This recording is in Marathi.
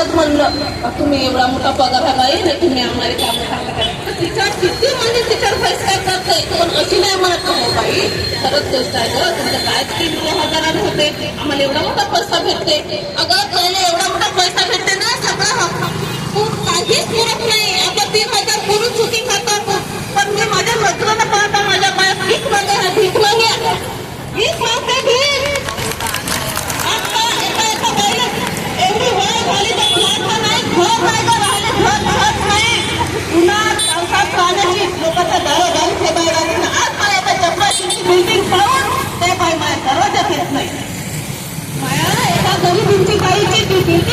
सहज म्हणलं तुम्ही एवढा मोठा पगार हवा आहे ना, तुम्ही आम्हाला कामं सांगता तिच्या किती म्हणजे तिच्यावर पैसा करते, पण अशी नाही म्हणत हो बाई, खरंच गोष्ट आहे ग, तुमचं काय 3,000 होते, आम्हाला एवढा मोठा पैसा भेटते. अगं पहिले एवढा मोठा पैसा भेटते ना, सगळं काहीच पुरत नाही. आता 3,000 करून चुकी खातात, पण मी माझ्या लग्नाला पाहता माझ्या बाया भीक मागे भीक मागे भीक मागते भीक. आता एका बाईला एवढी वय झाली तर मागता नाही, घर नाही का राहिले, घर नाही, उन्हात पावसात पाण्याची लोकांचा दारोदारी ठेवायला लागली. आज मला एका चपराची बिल्डिंग पाहून ते बाई माझ्या दरवाजात येत नाही. माया एका गरीबींची बाईची बिल्डिंग